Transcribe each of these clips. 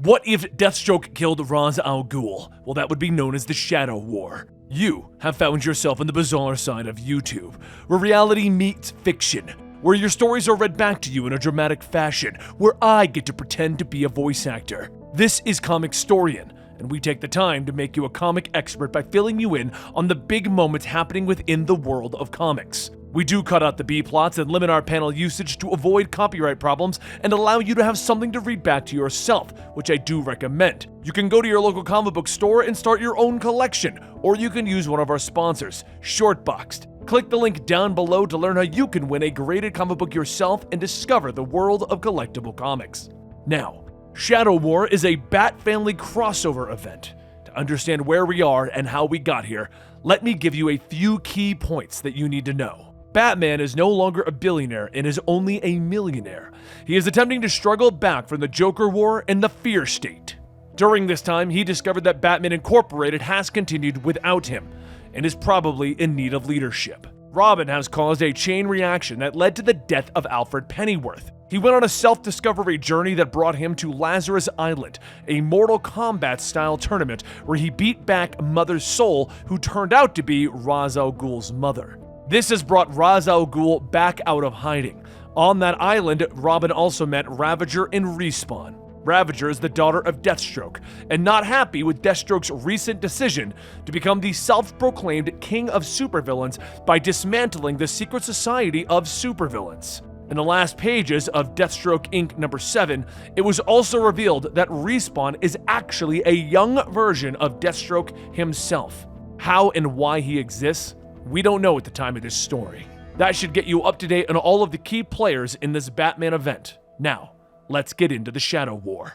What if Deathstroke killed Ra's al Ghul? Well, that would be known as the Shadow War. You have found yourself on the bizarre side of YouTube, where reality meets fiction, where your stories are read back to you in a dramatic fashion, where I get to pretend to be a voice actor. This is Comicstorian, and we take the time to make you a comic expert by filling you in on the big moments happening within the world of comics. We do cut out the B-plots and limit our panel usage to avoid copyright problems and allow you to have something to read back to yourself, which I do recommend. You can go to your local comic book store and start your own collection, or you can use one of our sponsors, Shortboxed. Click the link down below to learn how you can win a graded comic book yourself and discover the world of collectible comics. Now, Shadow War is a Bat Family crossover event. To understand where we are and how we got here, let me give you a few key points that you need to know. Batman is no longer a billionaire and is only a millionaire. He is attempting to struggle back from the Joker War and the Fear State. During this time, he discovered that Batman Incorporated has continued without him and is probably in need of leadership. Robin has caused a chain reaction that led to the death of Alfred Pennyworth. He went on a self-discovery journey that brought him to Lazarus Island, a Mortal Kombat-style tournament where he beat back Mother Soul, who turned out to be Ra's al Ghul's mother. This has brought Ra's al Ghul back out of hiding. On that island, Robin also met Ravager and Respawn. Ravager is the daughter of Deathstroke, and not happy with Deathstroke's recent decision to become the self-proclaimed king of supervillains by dismantling the secret society of supervillains. In the last pages of Deathstroke Inc. number 7, it was also revealed that Respawn is actually a young version of Deathstroke himself. How and why he exists, we don't know at the time of this story. That should get you up to date on all of the key players in this Batman event. Now, let's get into the Shadow War.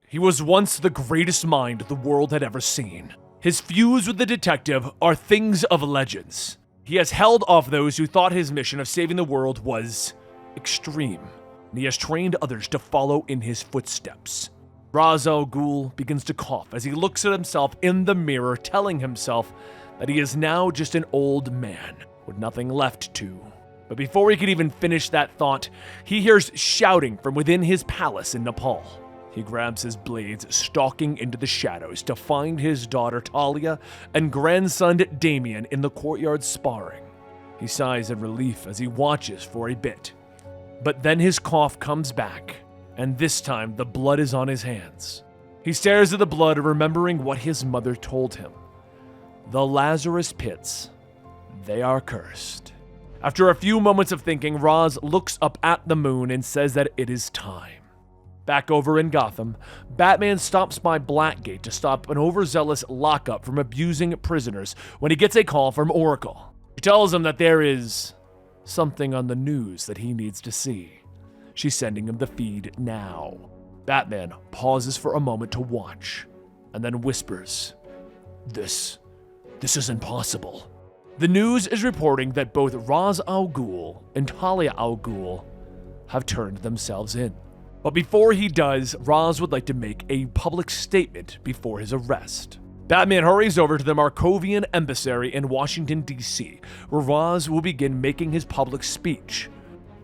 He was once the greatest mind the world had ever seen. His feuds with the detective are things of legends. He has held off those who thought his mission of saving the world was extreme, and he has trained others to follow in his footsteps. Ra's al Ghul begins to cough as he looks at himself in the mirror, telling himself that he is now just an old man with nothing left to. But before he could even finish that thought, he hears shouting from within his palace in Nepal. He grabs his blades, stalking into the shadows to find his daughter Talia and grandson Damian in the courtyard sparring. He sighs in relief as he watches for a bit. But then his cough comes back, and this time the blood is on his hands. He stares at the blood, remembering what his mother told him. The Lazarus pits, they are cursed. After a few moments of thinking, Ra's looks up at the moon and says that it is time. Back over in Gotham, Batman stops by Blackgate to stop an overzealous lockup from abusing prisoners when he gets a call from Oracle. She tells him that there is something on the news that he needs to see. She's sending him the feed now. Batman pauses for a moment to watch, and then whispers, This is impossible. The news is reporting that both Ra's al Ghul and Talia al Ghul have turned themselves in. But before he does, Ra's would like to make a public statement before his arrest. Batman hurries over to the Markovian embassy in Washington, D.C., where Ra's will begin making his public speech.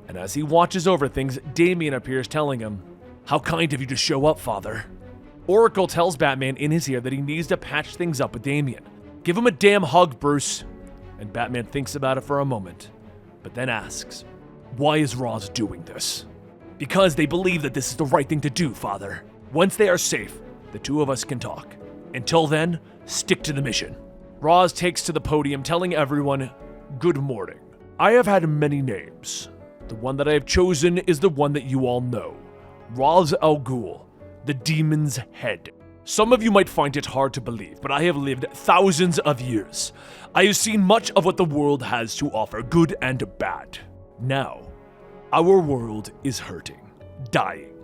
And as he watches over things, Damian appears, telling him, "How kind of you to show up, Father." Oracle tells Batman in his ear that he needs to patch things up with Damian. "Give him a damn hug, Bruce." And Batman thinks about it for a moment, but then asks, "Why is Ra's doing this?" "Because they believe that this is the right thing to do, Father. Once they are safe, the two of us can talk. Until then, stick to the mission." Ra's takes to the podium, telling everyone, "Good morning. I have had many names. The one that I have chosen is the one that you all know. Ra's al Ghul, the Demon's Head. Some of you might find it hard to believe, but I have lived thousands of years. I have seen much of what the world has to offer, good and bad. Now, our world is hurting, dying,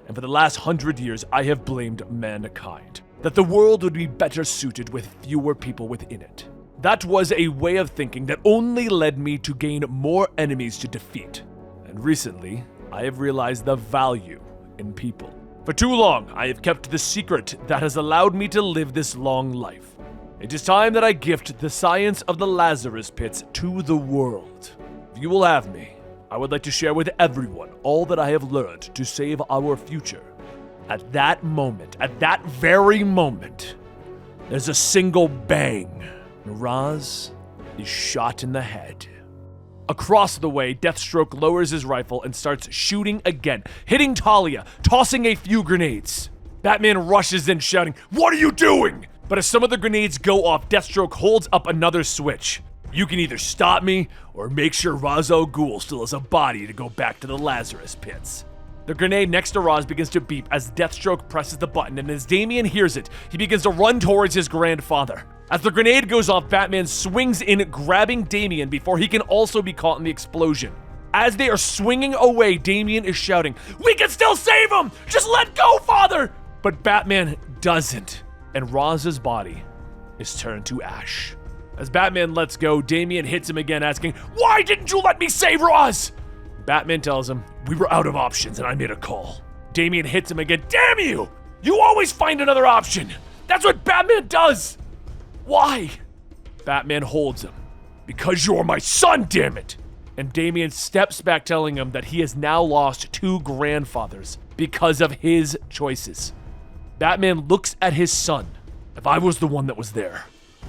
and for the last 100 years I have blamed mankind, that the world would be better suited with fewer people within it. That was a way of thinking that only led me to gain more enemies to defeat. And recently, I have realized the value in people. For too long, I have kept the secret that has allowed me to live this long life. It is time that I gift the science of the Lazarus pits to the world. If you will have me, I would like to share with everyone all that I have learned to save our future. At that moment, at that very moment, there's a single bang. Raz is shot in the head. Across the way, Deathstroke lowers his rifle and starts shooting again, hitting Talia, tossing a few grenades. Batman rushes in shouting, "What are you doing?" But as some of the grenades go off, Deathstroke holds up another switch. "You can either stop me or make sure Ra's al Ghul still has a body to go back to the Lazarus pits." The grenade next to Ra's begins to beep as Deathstroke presses the button, and as Damian hears it, he begins to run towards his grandfather. As the grenade goes off, Batman swings in, grabbing Damian before he can also be caught in the explosion. As they are swinging away, Damian is shouting, "We can still save him! Just let go, father!" But Batman doesn't, and Raz's body is turned to ash. As Batman lets go, Damian hits him again, asking, "Why didn't you let me save Raz?" Batman tells him, "We were out of options and I made a call." Damian hits him again. "Damn you! You always find another option! That's what Batman does! Why?" Batman holds him. "Because you're my son, damn it!" And Damian steps back, telling him that he has now lost 2 grandfathers because of his choices. Batman looks at his son. "If I was the one that was there,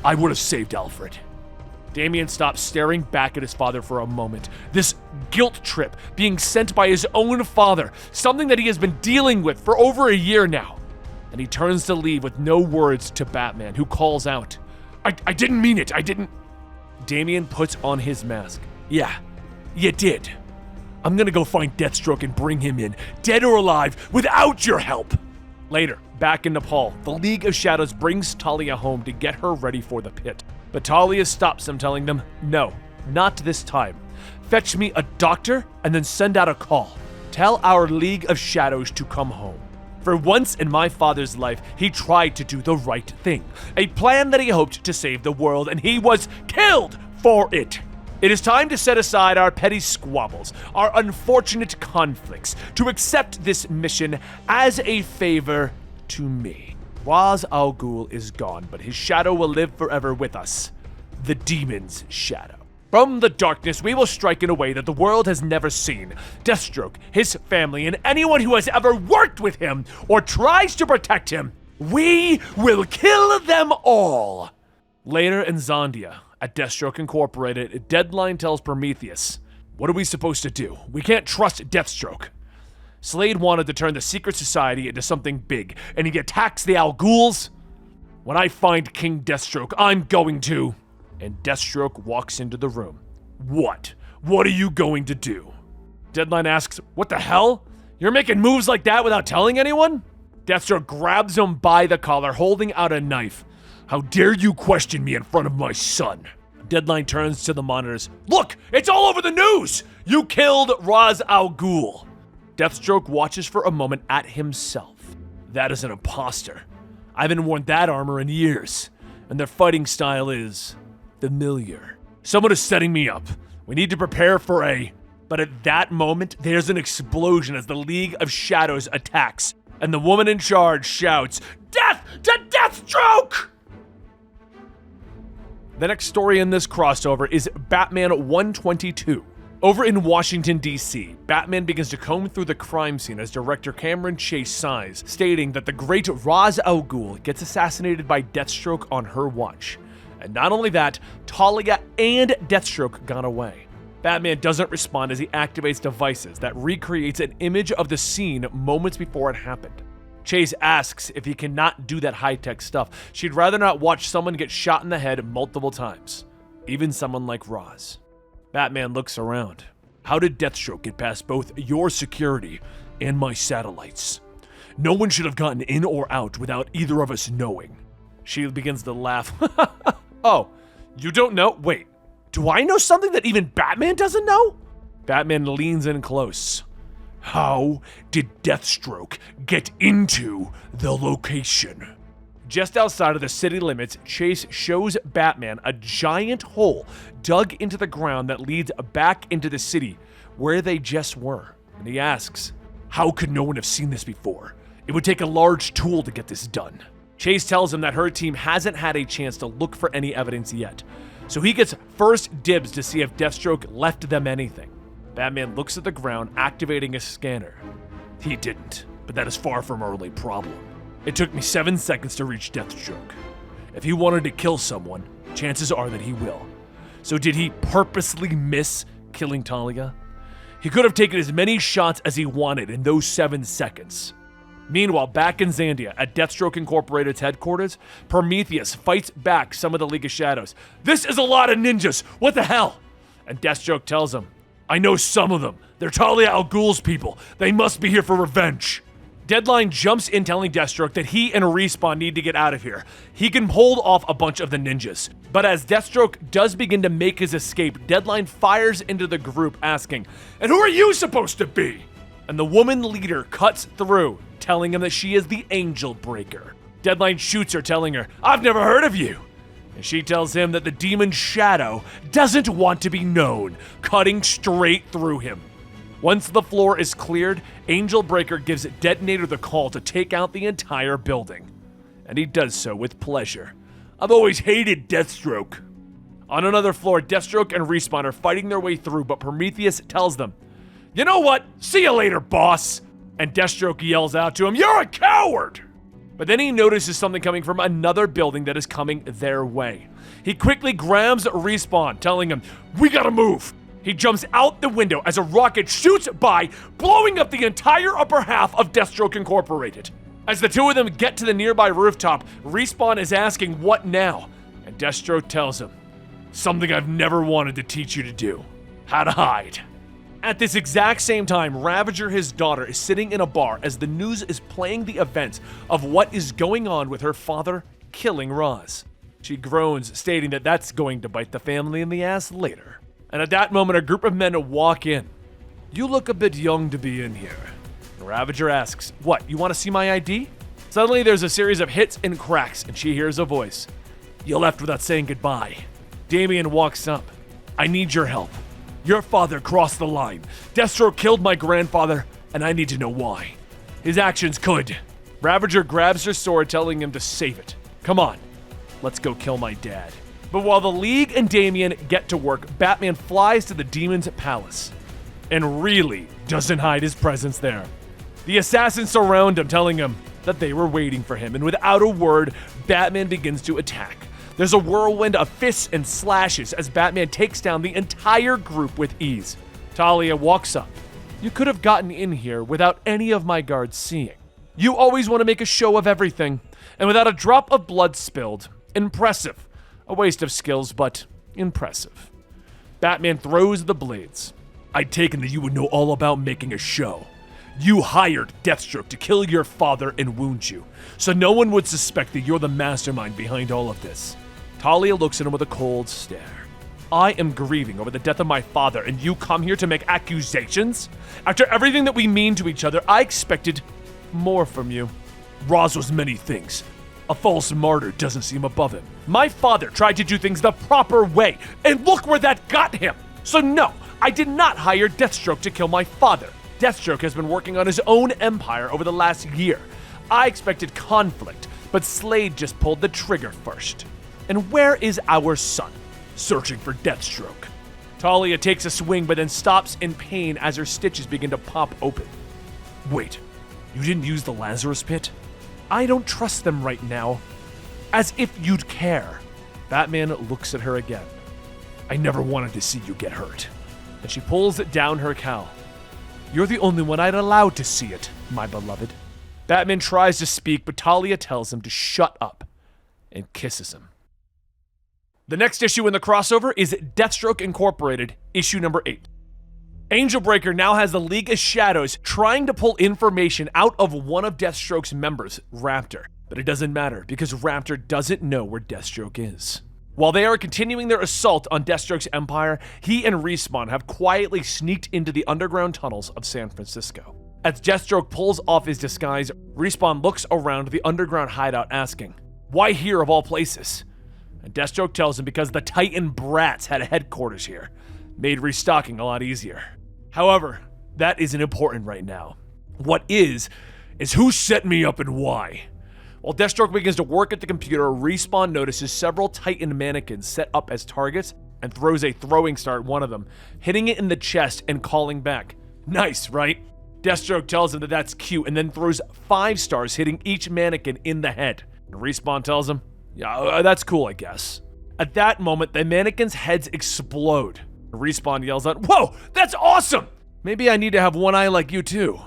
I would have saved Alfred." Damian stops staring back at his father for a moment. This guilt trip, being sent by his own father, something that he has been dealing with for over a year now. And he turns to leave with no words to Batman, who calls out, I didn't mean it, I didn't." Damian puts on his mask. "Yeah, you did. I'm gonna go find Deathstroke and bring him in, dead or alive, without your help." Later, back in Nepal, the League of Shadows brings Talia home to get her ready for the pit. But Talia stops them, telling them, "No, not this time. Fetch me a doctor and then send out a call. Tell our League of Shadows to come home." For once in my father's life, he tried to do the right thing. A plan that he hoped to save the world, and he was killed for it. It is time to set aside our petty squabbles, our unfortunate conflicts, to accept this mission as a favor to me. Ra's al Ghul is gone, but his shadow will live forever with us. The demon's shadow. From the darkness, we will strike in a way that the world has never seen. Deathstroke, his family, and anyone who has ever worked with him or tries to protect him, we will kill them all. Later in Zondia, at Deathstroke Incorporated, Deadline tells Prometheus, "What are we supposed to do? We can't trust Deathstroke." Slade wanted to turn the secret society into something big, and he attacks the Al Ghuls. "When I find King Deathstroke, I'm going to..." And Deathstroke walks into the room. What? What are you going to do?" Deadline asks, "What the hell? You're making moves like that without telling anyone?" Deathstroke grabs him by the collar, holding out a knife. "How dare you question me in front of my son?" Deadline turns to the monitors. "Look, it's all over the news! You killed Ra's al Ghul." Deathstroke watches for a moment at himself. "That is an imposter. I haven't worn that armor in years, and their fighting style is familiar. Someone is setting me up. We need to prepare for a..." But at that moment, there's an explosion as the League of Shadows attacks, and the woman in charge shouts, "Death to Deathstroke!" The next story in this crossover is Batman 122. Over in Washington, D.C., Batman begins to comb through the crime scene as director Cameron Chase sighs, stating that the great Ra's al Ghul gets assassinated by Deathstroke on her watch. And not only that, Talia and Deathstroke got away. Batman doesn't respond as he activates devices that recreates an image of the scene moments before it happened. Chase asks if he cannot do that high-tech stuff. She'd rather not watch someone get shot in the head multiple times, even someone like Ra's. Batman looks around. "How did Deathstroke get past both your security and my satellites? No one should have gotten in or out without either of us knowing." She begins to laugh. "Oh, you don't know? Wait, do I know something that even Batman doesn't know?" Batman leans in close. "How did Deathstroke get into the location?" Just outside of the city limits, Chase shows Batman a giant hole dug into the ground that leads back into the city where they just were. And he asks, "How could no one have seen this before? It would take a large tool to get this done." Chase tells him that her team hasn't had a chance to look for any evidence yet, so he gets first dibs to see if Deathstroke left them anything. Batman looks at the ground, activating a scanner. He didn't. But that is far from our only problem. It took me 7 seconds to reach Deathstroke. If he wanted to kill someone, chances are that he will. So did he purposely miss killing Talia? He could have taken as many shots as he wanted in those 7 seconds. Meanwhile, back in Zandia, at Deathstroke Incorporated's headquarters, Prometheus fights back some of the League of Shadows. "This is a lot of ninjas! What the hell?" And Deathstroke tells him, "I know some of them. They're Talia al Ghul's people. They must be here for revenge." Deadline jumps in telling Deathstroke that he and Respawn need to get out of here. He can hold off a bunch of the ninjas. But as Deathstroke does begin to make his escape, Deadline fires into the group asking, "And who are you supposed to be?" And the woman leader cuts through, telling him that she is the Angel Breaker. Deadline shoots her, telling her, "I've never heard of you." And she tells him that the demon Shadow doesn't want to be known, cutting straight through him. Once the floor is cleared, Angel Breaker gives Detonator the call to take out the entire building. And he does so with pleasure. "I've always hated Deathstroke." On another floor, Deathstroke and Respawn are fighting their way through, but Prometheus tells them, "You know what? See you later, boss." And Deathstroke yells out to him, "You're a coward!" But then he notices something coming from another building that is coming their way. He quickly grabs Respawn, telling him, "We gotta move." He jumps out the window as a rocket shoots by, blowing up the entire upper half of Deathstroke Incorporated. As the two of them get to the nearby rooftop, Respawn is asking, "What now?" And Deathstroke tells him, "Something I've never wanted to teach you to do. How to hide." At this exact same time, Ravager, his daughter, is sitting in a bar as the news is playing the events of what is going on with her father killing Roz. She groans, stating that that's going to bite the family in the ass later. And at that moment, a group of men walk in. "You look a bit young to be in here." And Ravager asks, "What, you want to see my ID?" Suddenly, there's a series of hits and cracks, and she hears a voice. "You left without saying goodbye." Damian walks up. "I need your help. Your father crossed the line. Deathstroke killed my grandfather, and I need to know why. His actions could." Ravager grabs her sword, telling him to save it. "Come on, let's go kill my dad." But while the League and Damian get to work, Batman flies to the Demon's palace and really doesn't hide his presence there. The assassins surround him, telling him that they were waiting for him, and without a word, Batman begins to attack. There's a whirlwind of fists and slashes as Batman takes down the entire group with ease. Talia walks up. "You could have gotten in here without any of my guards seeing. You always want to make a show of everything, and without a drop of blood spilled. Impressive. A waste of skills, but impressive." Batman throws the blades. "I'd taken that you would know all about making a show. You hired Deathstroke to kill your father and wound you, so no one would suspect that you're the mastermind behind all of this." Talia looks at him with a cold stare. "I am grieving over the death of my father, and you come here to make accusations? After everything that we mean to each other, I expected more from you." "Roz was many things. A false martyr doesn't seem above him. My father tried to do things the proper way, and look where that got him. So no, I did not hire Deathstroke to kill my father. Deathstroke has been working on his own empire over the last year. I expected conflict, but Slade just pulled the trigger first. And where is our son?" "Searching for Deathstroke." Talia takes a swing, but then stops in pain as her stitches begin to pop open. "Wait, you didn't use the Lazarus Pit?" "I don't trust them right now." "As if you'd care." Batman looks at her again. "I never wanted to see you get hurt." And she pulls down her cowl. "You're the only one I'd allow to see it, my beloved." Batman tries to speak, but Talia tells him to shut up and kisses him. The next issue in the crossover is Deathstroke Incorporated, issue number 8. Angel Breaker now has the League of Shadows trying to pull information out of one of Deathstroke's members, Raptor. But it doesn't matter, because Raptor doesn't know where Deathstroke is. While they are continuing their assault on Deathstroke's empire, he and Respawn have quietly sneaked into the underground tunnels of San Francisco. As Deathstroke pulls off his disguise, Respawn looks around the underground hideout asking, "Why here of all places?" And Deathstroke tells him because the Titan brats had a headquarters here. Made restocking a lot easier. However, that isn't important right now. What is who set me up and why? While Deathstroke begins to work at the computer, Respawn notices several Titan mannequins set up as targets and throws a throwing star at one of them, hitting it in the chest and calling back, "Nice, right?" Deathstroke tells him that that's cute and then throws 5 stars, hitting each mannequin in the head. And Respawn tells him, yeah, that's cool, I guess. At that moment, the mannequins' heads explode. Respawn yells out, whoa, that's awesome! Maybe I need to have one eye like you too.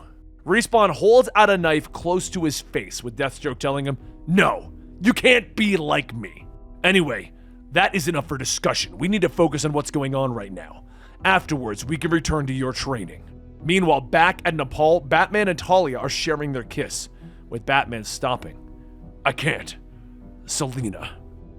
Respawn holds out a knife close to his face, with Deathstroke telling him, no, you can't be like me. Anyway, that is enough for discussion. We need to focus on what's going on right now. Afterwards, we can return to your training. Meanwhile, back at Nepal, Batman and Talia are sharing their kiss, with Batman stopping. I can't. Selina.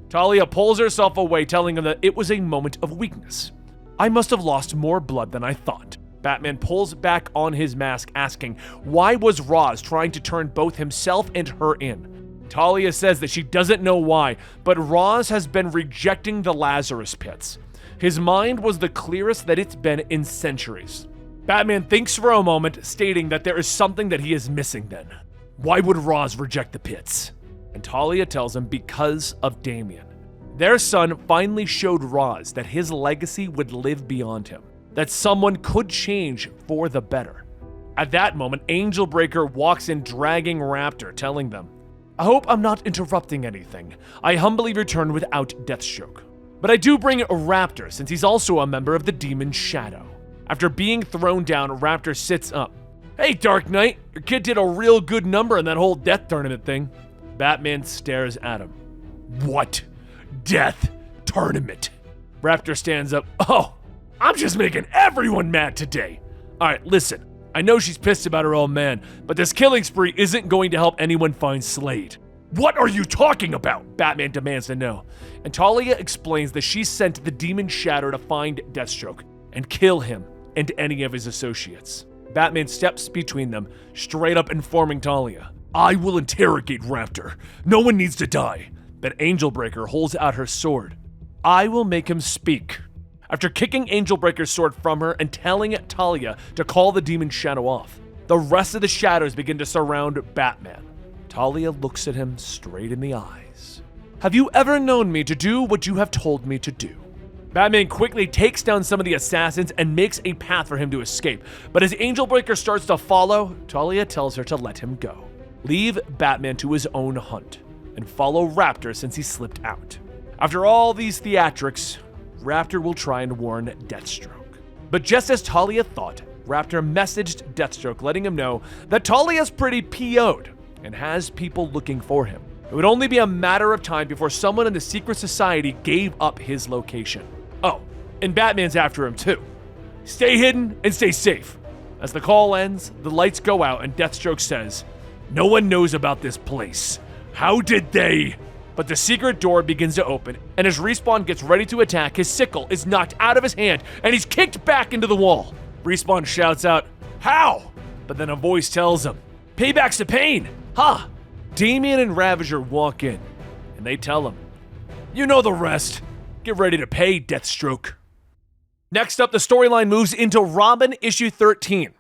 Talia pulls herself away, telling him that it was a moment of weakness. I must have lost more blood than I thought. Batman pulls back on his mask, asking, why was Roz trying to turn both himself and her in? Talia says that she doesn't know why, but Roz has been rejecting the Lazarus pits. His mind was the clearest that it's been in centuries. Batman thinks for a moment, stating that there is something that he is missing then. Why would Roz reject the pits? And Talia tells him because of Damian. Their son finally showed Roz that his legacy would live beyond him, that someone could change for the better. At that moment, Angelbreaker walks in dragging Raptor, telling them, I hope I'm not interrupting anything. I humbly return without Deathstroke. But I do bring Raptor, since he's also a member of the Demon Shadow. After being thrown down, Raptor sits up. Hey, Dark Knight, your kid did a real good number in that whole death tournament thing. Batman stares at him. What? Death tournament? Raptor stands up. Oh, I'm just making everyone mad today. Alright, listen. I know she's pissed about her old man, but this killing spree isn't going to help anyone find Slade. What are you talking about? Batman demands to know. And Talia explains that she sent the Demon Shadow to find Deathstroke and kill him and any of his associates. Batman steps between them, straight up informing Talia, I will interrogate Raptor. No one needs to die. But Angelbreaker holds out her sword. I will make him speak. After kicking Angelbreaker's sword from her and telling Talia to call the Demon Shadow off, the rest of the shadows begin to surround Batman. Talia looks at him straight in the eyes. Have you ever known me to do what you have told me to do? Batman quickly takes down some of the assassins and makes a path for him to escape. But as Angelbreaker starts to follow, Talia tells her to let him go. Leave Batman to his own hunt and follow Raptor since he slipped out. After all these theatrics, Raptor will try and warn Deathstroke. But just as Talia thought, Raptor messaged Deathstroke letting him know that Talia's pretty PO'd and has people looking for him. It would only be a matter of time before someone in the secret society gave up his location. Oh, and Batman's after him too. Stay hidden and stay safe. As the call ends, the lights go out and Deathstroke says, no one knows about this place. How did they? But the secret door begins to open, and as Respawn gets ready to attack, his sickle is knocked out of his hand, and he's kicked back into the wall. Respawn shouts out, how? But then a voice tells him, payback's the pain, huh? Damian and Ravager walk in, and they tell him, you know the rest. Get ready to pay, Deathstroke. Next up, the storyline moves into Robin issue 13.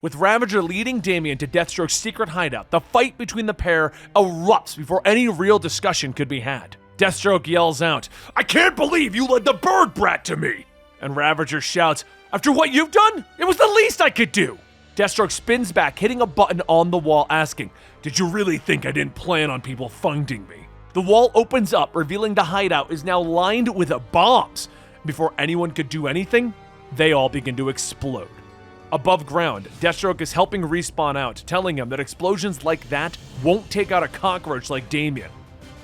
With Ravager leading Damian to Deathstroke's secret hideout, the fight between the pair erupts before any real discussion could be had. Deathstroke yells out, I can't believe you led the bird brat to me! And Ravager shouts, after what you've done? It was the least I could do! Deathstroke spins back, hitting a button on the wall, asking, did you really think I didn't plan on people finding me? The wall opens up, revealing the hideout is now lined with bombs. Before anyone could do anything, they all begin to explode. Above ground, Deathstroke is helping Respawn out, telling him that explosions like that won't take out a cockroach like Damian,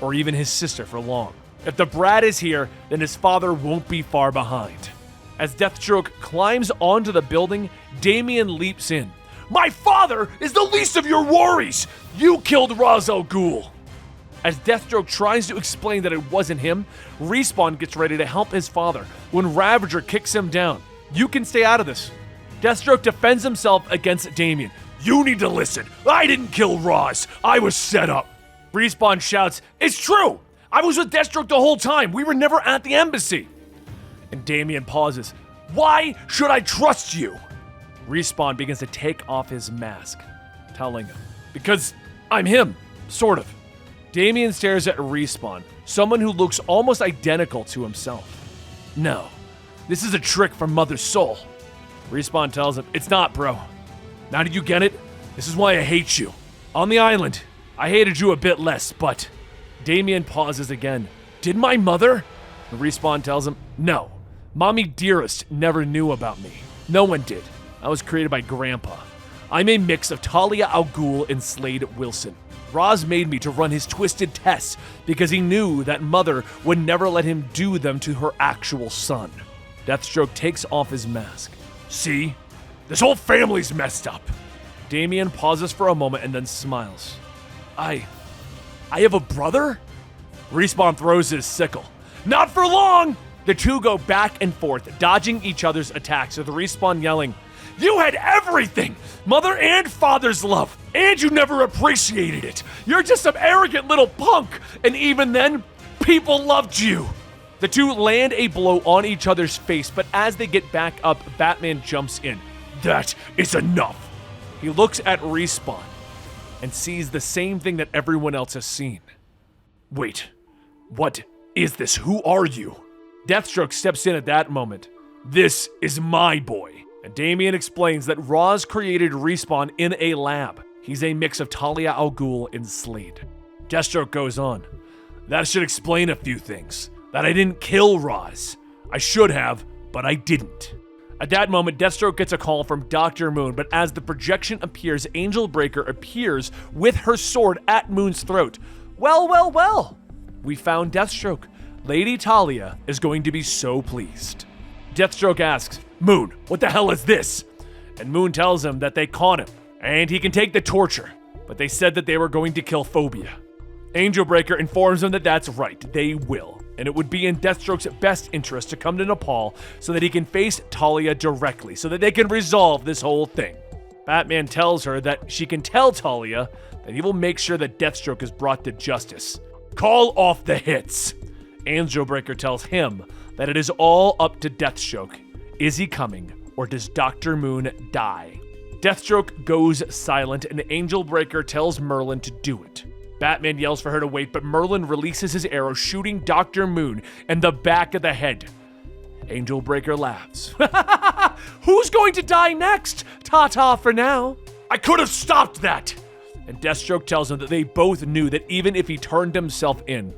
or even his sister for long. If the brat is here, then his father won't be far behind. As Deathstroke climbs onto the building, Damian leaps in. My father is the least of your worries! You killed Ra's al Ghul! As Deathstroke tries to explain that it wasn't him, Respawn gets ready to help his father when Ravager kicks him down. You can stay out of this. Deathstroke defends himself against Damian. You need to listen. I didn't kill Roz. I was set up. Respawn shouts, it's true. I was with Deathstroke the whole time. We were never at the embassy. And Damian pauses. Why should I trust you? Respawn begins to take off his mask, telling him, because I'm him, sort of. Damian stares at Respawn, someone who looks almost identical to himself. No, this is a trick from Mother's soul. Respawn tells him, it's not, bro. Now do you get it? This is why I hate you. On the island, I hated you a bit less, but... Damian pauses again. Did my mother? The Respawn tells him, no. Mommy Dearest never knew about me. No one did. I was created by Grandpa. I'm a mix of Talia al Ghul and Slade Wilson. Roz made me to run his twisted tests because he knew that Mother would never let him do them to her actual son. Deathstroke takes off his mask. See? This whole family's messed up. Damian pauses for a moment and then smiles. I have a brother? Respawn throws his sickle. Not for long! The two go back and forth, dodging each other's attacks, with Respawn yelling, you had everything! Mother and father's love, and you never appreciated it! You're just some arrogant little punk! And even then, people loved you! The two land a blow on each other's face, but as they get back up, Batman jumps in. That is enough! He looks at Respawn and sees the same thing that everyone else has seen. Wait, what is this? Who are you? Deathstroke steps in at that moment. This is my boy. And Damian explains that Roz created Respawn in a lab. He's a mix of Talia al Ghul and Slade. Deathstroke goes on. That should explain a few things. That I didn't kill Roz. I should have, but I didn't. At that moment, Deathstroke gets a call from Dr. Moon, but as the projection appears, Angel Breaker appears with her sword at Moon's throat. Well. We found Deathstroke. Lady Talia is going to be so pleased. Deathstroke asks, Moon, what the hell is this? And Moon tells him that they caught him, and he can take the torture, but they said that they were going to kill Phobia. Angel Breaker informs him that that's right, they will, and it would be in Deathstroke's best interest to come to Nepal so that he can face Talia directly, so that they can resolve this whole thing. Batman tells her that she can tell Talia that he will make sure that Deathstroke is brought to justice. Call off the hits! Angel Breaker tells him that it is all up to Deathstroke. Is he coming, or does Dr. Moon die? Deathstroke goes silent, and Angel Breaker tells Merlin to do it. Batman yells for her to wait, but Merlin releases his arrow, shooting Dr. Moon in the back of the head. Angel Breaker laughs. Who's going to die next? Ta-ta for now. I could have stopped that! And Deathstroke tells him that they both knew that even if he turned himself in,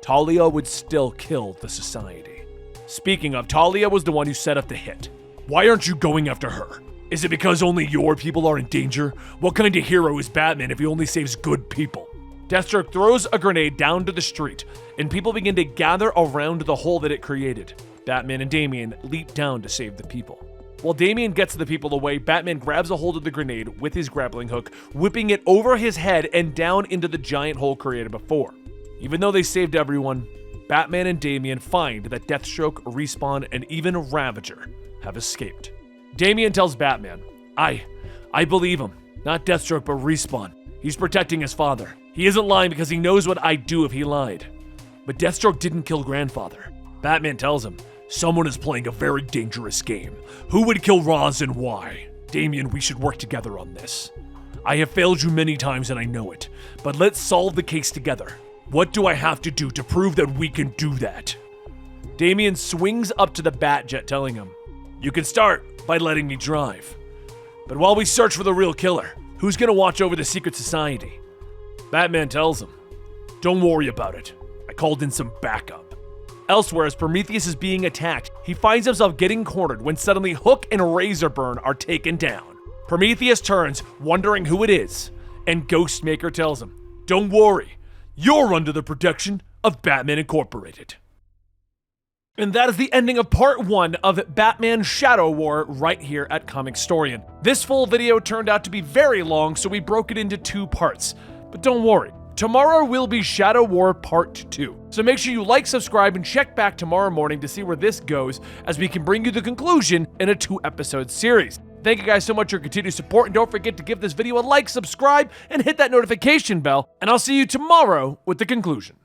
Talia would still kill the society. Speaking of, Talia was the one who set up the hit. Why aren't you going after her? Is it because only your people are in danger? What kind of hero is Batman if he only saves good people? Deathstroke throws a grenade down to the street, and people begin to gather around the hole that it created. Batman and Damian leap down to save the people. While Damian gets the people away, Batman grabs a hold of the grenade with his grappling hook, whipping it over his head and down into the giant hole created before. Even though they saved everyone, Batman and Damian find that Deathstroke, Respawn, and even Ravager have escaped. Damian tells Batman, I believe him. Not Deathstroke, but Respawn. He's protecting his father. He isn't lying because he knows what I'd do if he lied. But Deathstroke didn't kill Grandfather. Batman tells him, someone is playing a very dangerous game. Who would kill Roz and why? Damian, we should work together on this. I have failed you many times and I know it, but let's solve the case together. What do I have to do to prove that we can do that? Damian swings up to the Batjet, telling him, you can start by letting me drive. But while we search for the real killer, who's gonna watch over the secret society? Batman tells him, don't worry about it. I called in some backup. Elsewhere, as Prometheus is being attacked, he finds himself getting cornered when suddenly Hook and Razorburn are taken down. Prometheus turns, wondering who it is, and Ghostmaker tells him, don't worry. You're under the protection of Batman Incorporated. And that is the ending of part 1 of Batman Shadow War right here at Comicstorian. This full video turned out to be very long, so we broke it into 2 parts. But don't worry, tomorrow will be Shadow War Part 2. So make sure you like, subscribe, and check back tomorrow morning to see where this goes as we can bring you the conclusion in a 2-episode series. Thank you guys so much for your continued support, and don't forget to give this video a like, subscribe, and hit that notification bell, and I'll see you tomorrow with the conclusion.